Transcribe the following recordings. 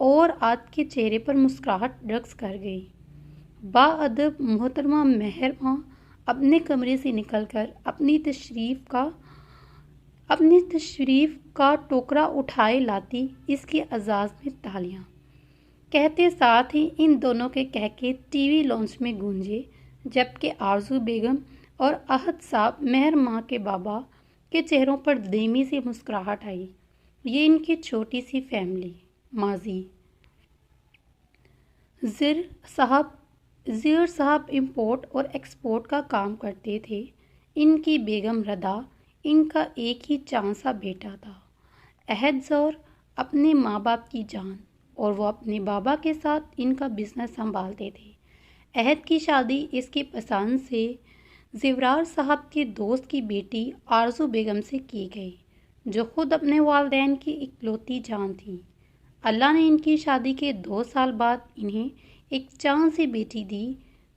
اور آج کے چہرے پر مسکراہٹ رقص کر گئی۔ باادب محترمہ مہر ماں اپنے کمرے سے نکل کر اپنی تشریف کا ٹوکرا اٹھائے لاتی اس کے اعزاز میں تالیاں کہتے ساتھ ہی ان دونوں کے کہکے ٹی وی لانچ میں گونجے، جبکہ آرزو بیگم اور احد صاحب مہر ماں کے بابا کے چہروں پر دھیمی سی مسکراہٹ آئی۔ یہ ان کی چھوٹی سی فیملی ماضی۔ زیر صاحب امپورٹ اور ایکسپورٹ کا کام کرتے تھے۔ ان کی بیگم ردا ان کا ایک ہی چاند سا بیٹا تھا۔ احد زور اپنے ماں باپ کی جان، اور وہ اپنے بابا کے ساتھ ان کا بزنس سنبھالتے تھے۔ احد کی شادی اس کی پسند سے زیورار صاحب کے دوست کی بیٹی آرزو بیگم سے کی گئی، جو خود اپنے والدین کی اکلوتی جان تھی۔ اللہ نے ان کی شادی کے 2 سال بعد انہیں ایک چاند سی بیٹی دی،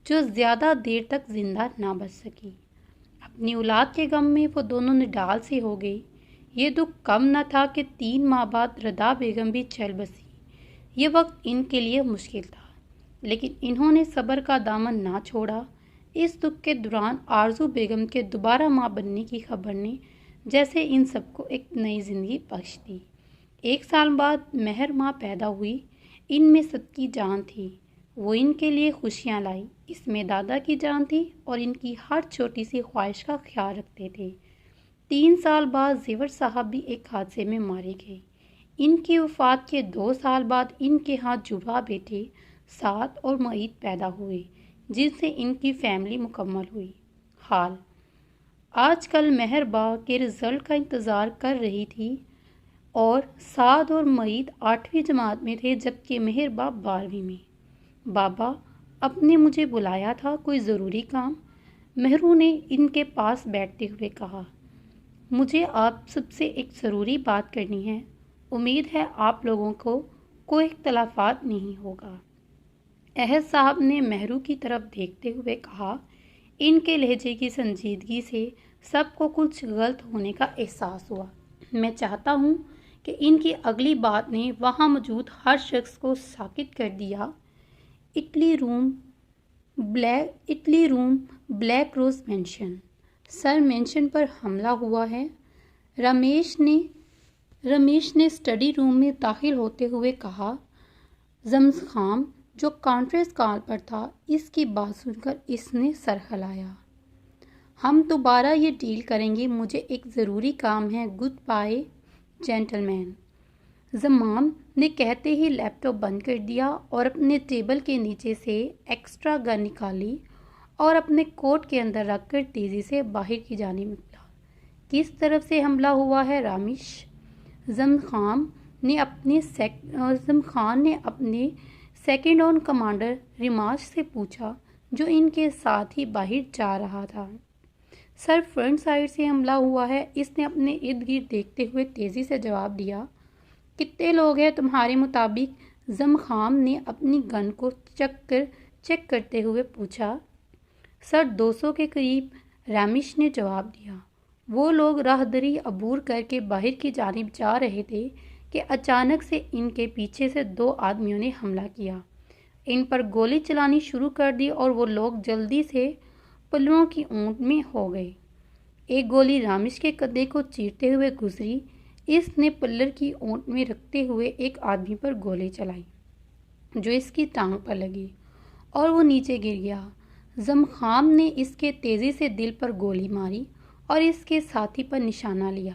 جو زیادہ دیر تک زندہ نہ بچ سکی۔ اپنی اولاد کے غم میں وہ دونوں نڈال سے ہو گئی۔ یہ دکھ کم نہ تھا کہ 3 ماہ بعد ردا بیگم بھی چل بسی۔ یہ وقت ان کے لیے مشکل تھا، لیکن انہوں نے صبر کا دامن نہ چھوڑا۔ اس دکھ کے دوران آرزو بیگم کے دوبارہ ماں بننے کی خبر نے جیسے ان سب کو ایک نئی زندگی بخش دی۔ 1 سال بعد مہر ماں پیدا ہوئی۔ ان میں سب کی جان تھی، وہ ان کے لیے خوشیاں لائی۔ اس میں دادا کی جان تھی اور ان کی ہر چھوٹی سی خواہش کا خیال رکھتے تھے۔ 3 سال بعد زیور صاحب بھی ایک حادثے میں مارے گئے۔ ان کی وفات کے 2 سال بعد ان کے ہاں جڑواں بیٹے سعد اور معید پیدا ہوئے، جن سے ان کی فیملی مکمل ہوئی۔ حال آج کل مہر با کے رزلٹ کا انتظار کر رہی تھی، اور سعد اور معید 8ویں جماعت میں تھے، جبکہ مہر با 12ویں میں۔ بابا، آپ نے مجھے بلایا تھا، کوئی ضروری کام؟ مہرو نے ان کے پاس بیٹھتے ہوئے کہا۔ مجھے آپ سب سے ایک ضروری بات کرنی ہے۔ امید ہے آپ لوگوں کو کوئی اختلافات نہیں ہوگا۔ احد صاحب نے مہرو کی طرف دیکھتے ہوئے کہا۔ ان کے لہجے کی سنجیدگی سے سب کو کچھ غلط ہونے کا احساس ہوا۔ میں چاہتا ہوں کہ ان کی اگلی بات نے وہاں موجود ہر شخص کو ساکت کر دیا۔ اٹلی روم بلیک روز مینشن، سر مینشن پر حملہ ہوا ہے۔ رمیش نے اسٹڈی روم میں داخل ہوتے ہوئے کہا۔ زمخام، جو کانفرنس کال پر تھا، اس کی بات سن کر اس نے سر ہلایا۔ ہم دوبارہ یہ ڈیل کریں گے، مجھے ایک ضروری کام ہے، گڈ بائے جینٹل مین۔ زمام نے کہتے ہی لیپ ٹاپ بند کر دیا اور اپنے ٹیبل کے نیچے سے ایکسٹرا گن نکالی اور اپنے کوٹ کے اندر رکھ کر تیزی سے باہر کی جانب نکلا۔ کس طرف سے حملہ ہوا ہے رامیش؟ زمخان نے اپنے سیکنڈ آن کمانڈر ریماش سے پوچھا، جو ان کے ساتھ ہی باہر جا رہا تھا۔ سر، فرنٹ سائڈ سے حملہ ہوا ہے، اس نے اپنے ارد گرد دیکھتے ہوئے تیزی سے جواب دیا۔ کتنے لوگ ہیں تمہارے مطابق؟ زمخام نے اپنی گن کو چیک کرتے ہوئے پوچھا۔ سر، 200 کے قریب، رامیش نے جواب دیا۔ وہ لوگ راہداری عبور کر کے باہر کی جانب جا رہے تھے کہ اچانک سے ان کے پیچھے سے 2 آدمیوں نے حملہ کیا، ان پر گولی چلانی شروع کر دی اور وہ لوگ جلدی سے پلڑوں کی اونٹ میں ہو گئے۔ ایک گولی رامیش کے کندھے کو چیرتے ہوئے گزری۔ اس نے پلڑ کی اونٹ میں رکھتے ہوئے ایک آدمی پر گولی چلائی، جو اس کی ٹانگ پر لگی اور وہ نیچے گر گیا۔ زمخام نے اس کے تیزی سے دل پر گولی ماری اور اس کے ساتھی پر نشانہ لیا۔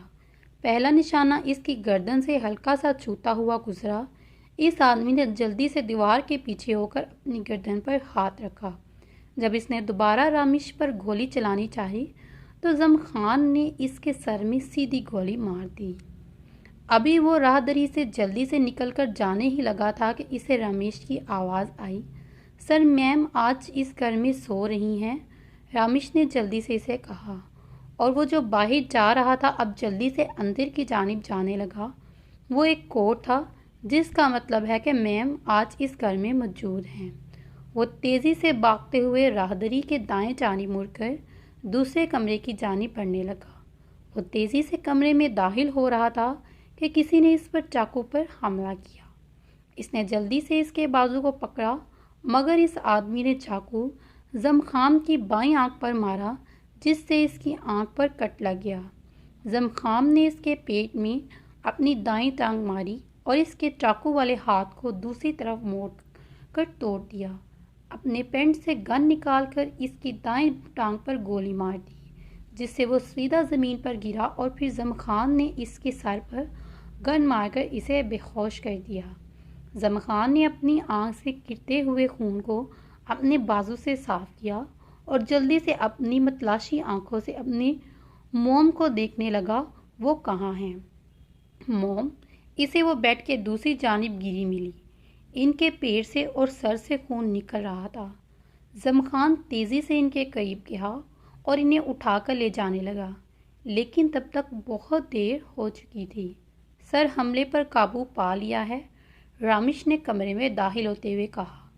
پہلا نشانہ اس کی گردن سے ہلکا سا چھوتا ہوا گزرا۔ اس آدمی نے جلدی سے دیوار کے پیچھے ہو کر اپنی گردن پر ہاتھ رکھا۔ جب اس نے دوبارہ رامیش پر گولی چلانی چاہی تو زمخان نے اس کے سر میں سیدھی گولی مار دی۔ ابھی وہ راہداری سے جلدی سے نکل کر جانے ہی لگا تھا کہ اسے رامیش کی آواز آئی۔ سر، میم آج اس گھر میں سو رہی ہیں، رامیش نے جلدی سے اسے کہا، اور وہ جو باہر جا رہا تھا اب جلدی سے اندر کی جانب جانے لگا۔ وہ ایک کوڈ تھا، جس کا مطلب ہے کہ میم آج اس گھر میں موجود ہیں۔ وہ تیزی سے بھاگتے ہوئے راہداری کے دائیں جانب مڑ کر دوسرے کمرے کی جانب بڑھنے لگا۔ وہ تیزی سے کمرے میں داخل ہو رہا تھا کہ کسی نے اس پر چاقو پر حملہ کیا۔ اس نے جلدی سے اس کے بازو کو پکڑا، مگر اس آدمی نے چاقو زمخان کی بائیں آنکھ پر مارا، جس سے اس کی آنکھ پر کٹ لگ گیا۔ زمخان نے اس کے پیٹ میں اپنی دائیں ٹانگ ماری اور اس کے چاقو والے ہاتھ کو دوسری طرف موڑ کر توڑ دیا۔ اپنے پینٹ سے گن نکال کر اس کی دائیں ٹانگ پر گولی مار دی، جس سے وہ سیدھا زمین پر گرا، اور پھر زمخان نے اس کے سر پر گن مار کر اسے بے ہوش کر دیا۔ زمخان نے اپنی آنکھ سے گرتے ہوئے خون کو اپنے بازو سے صاف کیا اور جلدی سے اپنی متلاشی آنکھوں سے اپنے موم کو دیکھنے لگا، وہ کہاں ہیں۔ موم اسے وہ بیڈ کے دوسری جانب گری ملی، ان کے پیٹ سے اور سر سے خون نکل رہا تھا۔ زمخان تیزی سے ان کے قریب گیا اور انہیں اٹھا کر لے جانے لگا، لیکن تب تک بہت دیر ہو چکی تھی۔ سر، حملے پر قابو پا لیا ہے، رامیش نے کمرے میں داخل ہوتے ہوئے کہا۔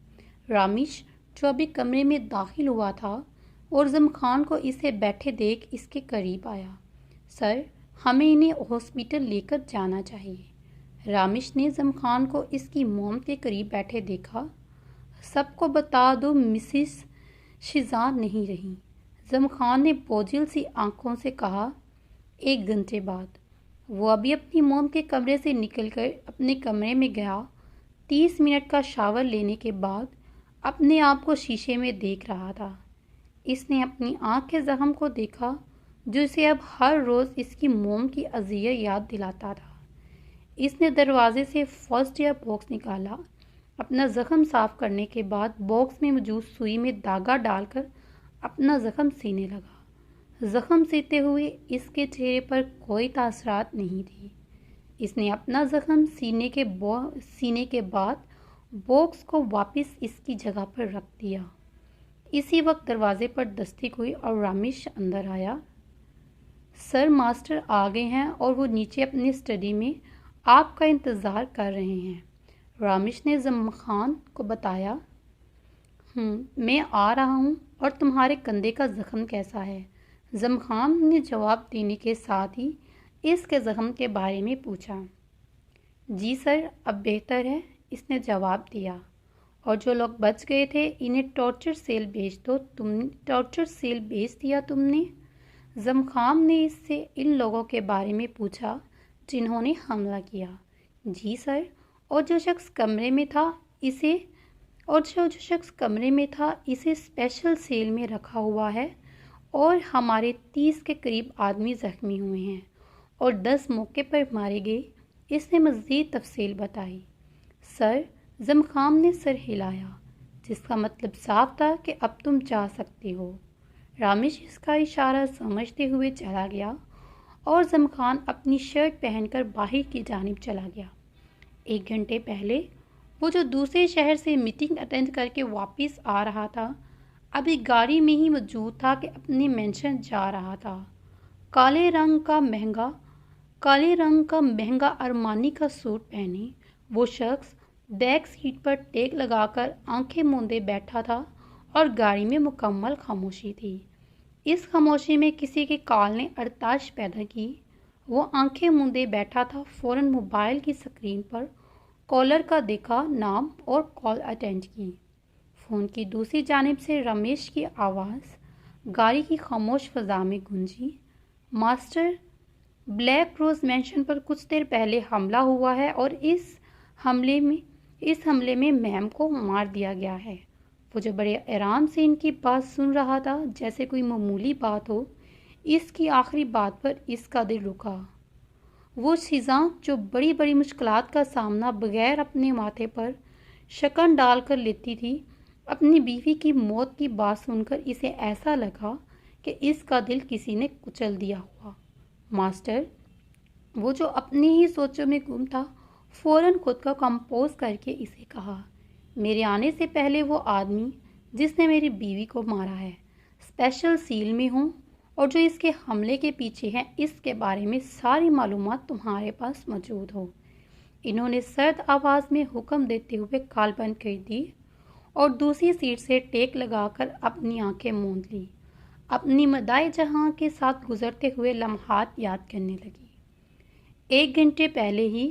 رامیش، جو ابھی کمرے میں داخل ہوا تھا اور زمخان کو اسے بیٹھے دیکھ اس کے قریب آیا۔ سر، ہمیں انہیں ہاسپٹل لے کر جانا چاہیے۔ رامیش نے زمخان کو اس کی موم کے قریب بیٹھے دیکھا۔ سب کو بتا دو مسز شیزان نہیں رہی، زمخان نے بوجھل سی آنکھوں سے کہا۔ 1 گھنٹے بعد وہ ابھی اپنی موم کے کمرے سے نکل کر اپنے کمرے میں گیا۔ 30 منٹ کا شاور لینے کے بعد اپنے آپ کو شیشے میں دیکھ رہا تھا۔ اس نے اپنی آنکھ کے زخم کو دیکھا، جو اسے اب ہر روز اس کی موم کی اذیت یاد دلاتا تھا۔ اس نے دروازے سے فرسٹ ایڈ باکس نکالا۔ اپنا زخم صاف کرنے کے بعد باکس میں موجود سوئی میں دھاگا ڈال کر اپنا زخم سینے لگا۔ زخم سیتے ہوئے اس کے چہرے پر کوئی تاثرات نہیں تھی۔ اس نے اپنا زخم سینے کے بعد باکس کو واپس اس کی جگہ پر رکھ دیا۔ اسی وقت دروازے پر دستک ہوئی اور رامیش اندر آیا۔ سر، ماسٹر آ گئے ہیں اور وہ نیچے اپنی اسٹڈی میں آپ کا انتظار کر رہے ہیں، رامیش نے زمخان کو بتایا۔ میں آ رہا ہوں، اور تمہارے کندھے کا زخم کیسا ہے؟ زمخان نے جواب دینے کے ساتھ ہی اس کے زخم کے بارے میں پوچھا۔ جی سر، اب بہتر ہے، اس نے جواب دیا، اور جو لوگ بچ گئے تھے انہیں ٹارچر سیل بھیج دیا تم نے؟ زمخان نے اس سے ان لوگوں کے بارے میں پوچھا جنہوں نے حملہ کیا۔ جی سر، اور جو شخص کمرے میں تھا اسے اسپیشل سیل میں رکھا ہوا ہے، اور ہمارے 30 کے قریب آدمی زخمی ہوئے ہیں اور 10 موقع پر مارے گئے، اس نے مزید تفصیل بتائی۔ سر، زمخان نے سر ہلایا، جس کا مطلب صاف تھا کہ اب تم جا سکتے ہو۔ رامیش اس کا اشارہ سمجھتے ہوئے چلا گیا اور زمخان اپنی شرٹ پہن کر باہر کی جانب چلا گیا۔ 1 گھنٹے پہلے وہ جو دوسرے شہر سے میٹنگ اٹینڈ کر کے واپس آ رہا تھا، ابھی گاڑی میں ہی موجود تھا کہ اپنے مینشن جا رہا تھا۔ کالے رنگ کا مہنگا ارمانی کا سوٹ پہنے وہ شخص بیک سیٹ پر ٹیک لگا کر آنکھیں موندے بیٹھا تھا، اور گاڑی میں مکمل خاموشی تھی۔ اس خاموشی میں کسی کے کال نے ارتعاش پیدا کی۔ وہ آنکھیں موندے بیٹھا تھا، فوراً موبائل کی سکرین پر کالر کا دیکھا نام اور کال اٹینڈ کی۔ فون کی دوسری جانب سے رمیش کی آواز گاڑی کی خاموش فضا میں گونجی۔ ماسٹر، بلیک روز مینشن پر کچھ دیر پہلے حملہ ہوا ہے، اور اس حملے میں میم کو مار دیا گیا ہے۔ وہ جو بڑے آرام سے ان کی بات سن رہا تھا، جیسے کوئی معمولی بات ہو، اس کی آخری بات پر اس کا دل رکا۔ وہ شیزان، جو بڑی بڑی مشکلات کا سامنا بغیر اپنے ماتھے پر شکن ڈال کر لیتی تھی، اپنی بیوی کی موت کی بات سن کر اسے ایسا لگا کہ اس کا دل کسی نے کچل دیا ہوا۔ ماسٹر، وہ جو اپنی ہی سوچوں میں گم تھا، فوراً خود کو کمپوز کر کے اسے کہا، میرے آنے سے پہلے وہ آدمی جس نے میری بیوی کو مارا ہے اسپیشل سیل میں ہوں، اور جو اس کے حملے کے پیچھے ہیں، اس کے بارے میں ساری معلومات تمہارے پاس موجود ہو۔ انہوں نے سرد آواز میں حکم دیتے ہوئے کال بند کر دی اور دوسری سیٹ سے ٹیک لگا کر اپنی آنکھیں موند لی، اپنی مدائے جہاں کے ساتھ گزرتے ہوئے لمحات یاد کرنے لگی۔ 1 گھنٹے پہلے ہی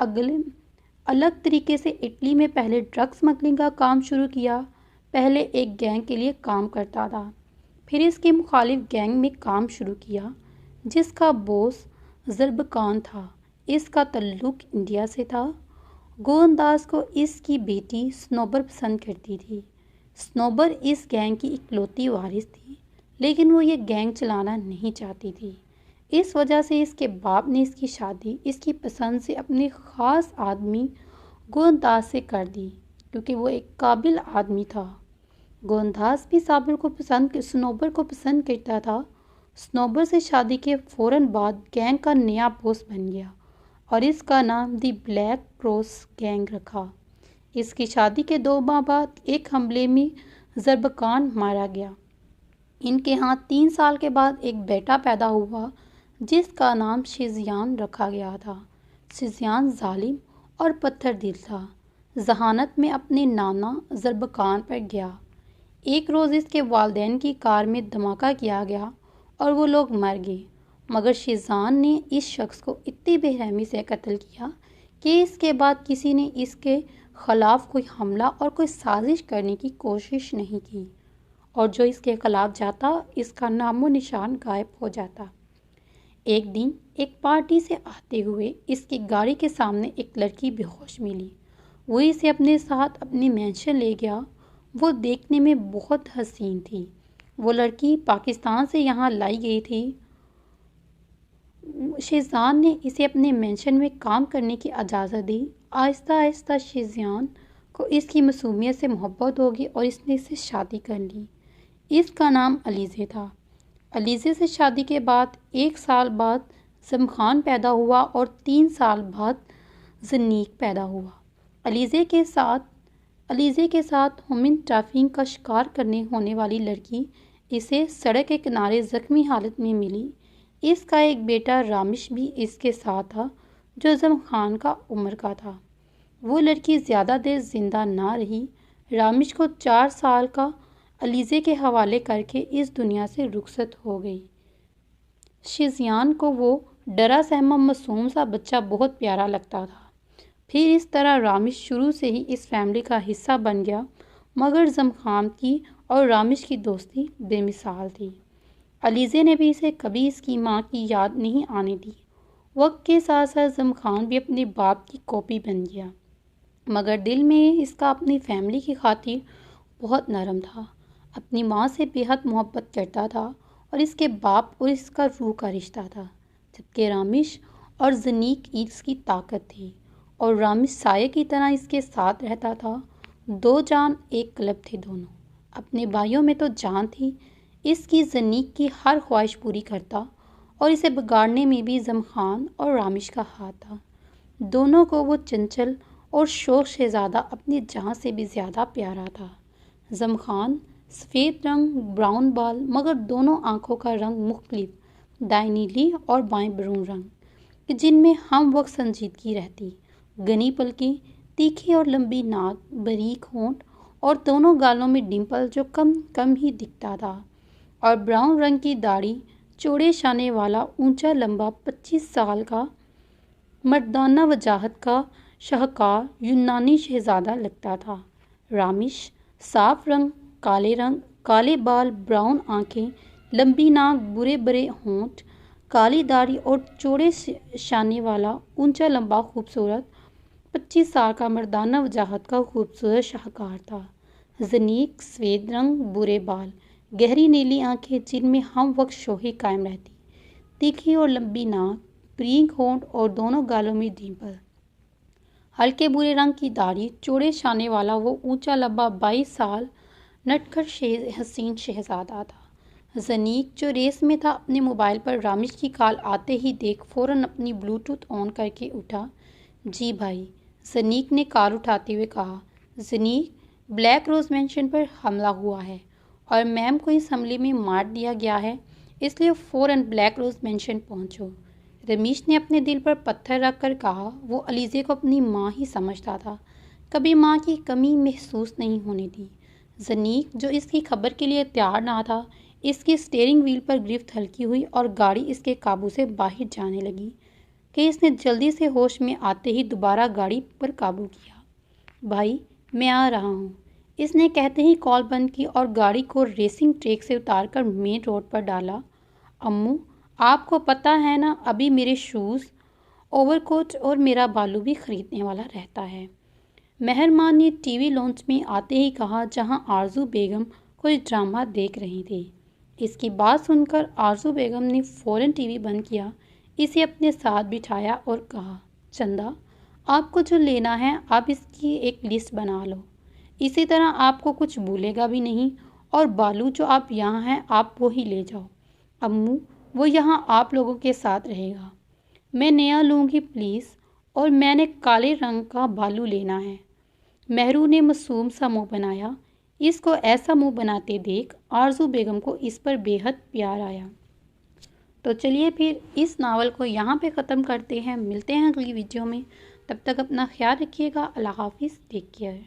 الگ طریقے سے اٹلی میں پہلے ڈرگ سمگلنگ کا کام شروع کیا۔ پہلے ایک گینگ کے لیے کام کرتا تھا، پھر اس کے مخالف گینگ میں کام شروع کیا جس کا بوس زربکان تھا۔ اس کا تعلق انڈیا سے تھا۔ گونداز کو اس کی بیٹی سنوبر پسند کرتی تھی۔ سنوبر اس گینگ کی اکلوتی وارث تھی، لیکن وہ یہ گینگ چلانا نہیں چاہتی تھی۔ اس وجہ سے اس کے باپ نے اس کی شادی اس کی پسند سے اپنے خاص آدمی گونداز سے کر دی، کیونکہ وہ ایک قابل آدمی تھا۔ گونداز بھی سنوبر کو پسند کرتا تھا۔ سنوبر سے شادی کے فوراً بعد گینگ کا نیا بوس بن گیا اور اس کا نام دی بلیک کراس گینگ رکھا۔ اس کی شادی کے 2 ماہ بعد ایک حملے میں زربکان مارا گیا۔ ان کے ہاں 3 سال کے بعد ایک بیٹا پیدا ہوا جس کا نام شیزیان رکھا گیا تھا۔ شیزیان ظالم اور پتھر دل تھا۔ ذہانت میں اپنے نانا زربکان پر گیا۔ ایک روز اس کے والدین کی کار میں دھماکہ کیا گیا اور وہ لوگ مر گئے، مگر شیزیان نے اس شخص کو اتنی بے رحمی سے قتل کیا کہ اس کے بعد کسی نے اس کے خلاف کوئی حملہ اور کوئی سازش کرنے کی کوشش نہیں کی، اور جو اس کے خلاف جاتا اس کا نام و نشان غائب ہو جاتا۔ ایک دن ایک پارٹی سے آتے ہوئے اس کی گاڑی کے سامنے ایک لڑکی بے ہوش ملی۔ وہ اسے اپنے ساتھ اپنی مینشن لے گیا۔ وہ دیکھنے میں بہت حسین تھی۔ وہ لڑکی پاکستان سے یہاں لائی گئی تھی۔ شیزیان نے اسے اپنے مینشن میں کام کرنے کی اجازت دی۔ آہستہ آہستہ شیزیان کو اس کی معصومیت سے محبت ہوگی اور اس نے اسے شادی کر لی۔ اس کا نام علیزے تھا۔ علیزے سے شادی کے بعد 1 سال بعد زمخان پیدا ہوا اور 3 سال بعد زنیق پیدا ہوا۔ علیزے کے ساتھ ہیومن ٹریفکنگ کا شکار ہونے والی لڑکی اسے سڑک کے کنارے زخمی حالت میں ملی۔ اس کا ایک بیٹا رامش بھی اس کے ساتھ تھا جو زمخان کا عمر کا تھا۔ وہ لڑکی زیادہ دیر زندہ نہ رہی۔ رامش کو 4 سال کا علیزے کے حوالے کر کے اس دنیا سے رخصت ہو گئی۔ شیزیان کو وہ ڈرا سہما معصوم سا بچہ بہت پیارا لگتا تھا۔ پھر اس طرح رامش شروع سے ہی اس فیملی کا حصہ بن گیا، مگر زمخان کی اور رامش کی دوستی بے مثال تھی۔ علیزے نے بھی اسے کبھی اس کی ماں کی یاد نہیں آنے دی۔ وقت کے ساتھ ساتھ زمخان بھی اپنے باپ کی کاپی بن گیا، مگر دل میں اس کا اپنی فیملی کی خاطر بہت نرم تھا۔ اپنی ماں سے بے حد محبت کرتا تھا اور اس کے باپ اور اس کا روح کا رشتہ تھا، جبکہ رامش اور زنیق اس کی طاقت تھی اور رامش سایہ کی طرح اس کے ساتھ رہتا تھا۔ 2 جان ایک قلب تھے دونوں۔ اپنے بھائیوں میں تو جان تھی اس کی زنیق کی ہر خواہش پوری کرتا اور اسے بگاڑنے میں بھی زمخان اور رامش کا ہاتھ تھا۔ دونوں کو وہ چنچل اور شوخ شہزادہ اپنی جان سے بھی زیادہ پیارا تھا۔ زمخان سفید رنگ براؤن بال، مگر دونوں آنکھوں کا رنگ مختلف، دائیں نیلی اور بائیں برون رنگ، جن میں ہم وقت سنجیدگی رہتی، گھنی پلکیں، تیکھی اور لمبی ناک، باریک ہونٹ اور دونوں گالوں میں ڈمپل جو کم ہی دکھتا تھا، اور براؤن رنگ کی داڑھی، چوڑے شانے والا اونچا لمبا 25 سال کا مردانہ وجاہت کا شاہکار یونانی شہزادہ لگتا تھا۔ رامش صاف رنگ، کالے بال، براؤن آنکھیں، لمبی ناک، برے ہونٹ، کالی داڑھی اور چوڑے شانے والا اونچا لمبا خوبصورت 25 سال کا مردانہ وجاہت کا خوبصورت شاہکار تھا۔ زنیق سفید رنگ، برے بال، گہری نیلی آنکھیں جن میں ہم وقت شوخی قائم رہتی، تیکھی اور لمبی ناک، باریک ہونٹ اور دونوں گالوں میں ڈمپل، ہلکے برے رنگ کی داڑھی، چوڑے شانے والا وہ اونچا لمبا 22 سال نٹکھٹ حسین شہزادہ تھا۔ زنیق جو ریس میں تھا اپنے موبائل پر رامش کی کال آتے ہی دیکھ فوراً اپنی بلوٹوتھ آن کر کے اٹھا۔ جی بھائی، زنیق نے کال اٹھاتے ہوئے کہا۔ زنیق، بلیک روز مینشن پر حملہ ہوا ہے اور میم کو اس حملے میں مار دیا گیا ہے، اس لیے فوراً بلیک روز مینشن پہنچو۔ رمیش نے اپنے دل پر پتھر رکھ کر کہا۔ وہ علیزے کو اپنی ماں ہی سمجھتا تھا، کبھی ماں کی کمی محسوس نہیں ہونے دی۔ زنیق جو اس کی خبر کے لیے تیار نہ تھا، اس کی اسٹیئرنگ وہیل پر گرفت ہلکی ہوئی اور گاڑی اس کے قابو سے باہر جانے لگی۔ کہ اس نے جلدی سے ہوش میں آتے ہی دوبارہ گاڑی پر قابو کیا۔ بھائی میں آ رہا ہوں، اس نے کہتے ہی کال بند کی اور گاڑی کو ریسنگ ٹریک سے اتار کر مین روڈ پر ڈالا۔ امو آپ کو پتہ ہے نا، ابھی میرے شوز، اوور کوٹ اور میرا بالو بھی خریدنے والا رہتا ہے، مہرمان نے ٹی وی لانچ میں آتے ہی کہا، جہاں آرزو بیگم کوئی ڈرامہ دیکھ رہی تھی۔ اس کی بات سن کر آرزو بیگم نے فوراً ٹی وی بند کیا، اسے اپنے ساتھ بٹھایا اور کہا، چندہ آپ کو جو لینا ہے آپ اس کی ایک لسٹ بنا لو، اسی طرح آپ کو کچھ بھولے گا بھی نہیں، اور بالو جو آپ یہاں ہیں آپ وہی لے جاؤ، امو وہ یہاں آپ لوگوں کے ساتھ رہے گا، میں نیا لوں گی پلیز، اور میں نے کالے رنگ کا بالو لینا ہے۔ مہرو نے معصوم سا منہ بنایا، اس کو ایسا منہ بناتے دیکھ آرزو بیگم کو اس پر بے حد پیار آیا۔ تو چلیے پھر اس ناول کو یہاں پہ ختم کرتے ہیں، ملتے ہیں اگلی ویڈیو میں، تب تک اپنا خیال رکھیے گا، اللہ حافظ، ٹیک کیئر۔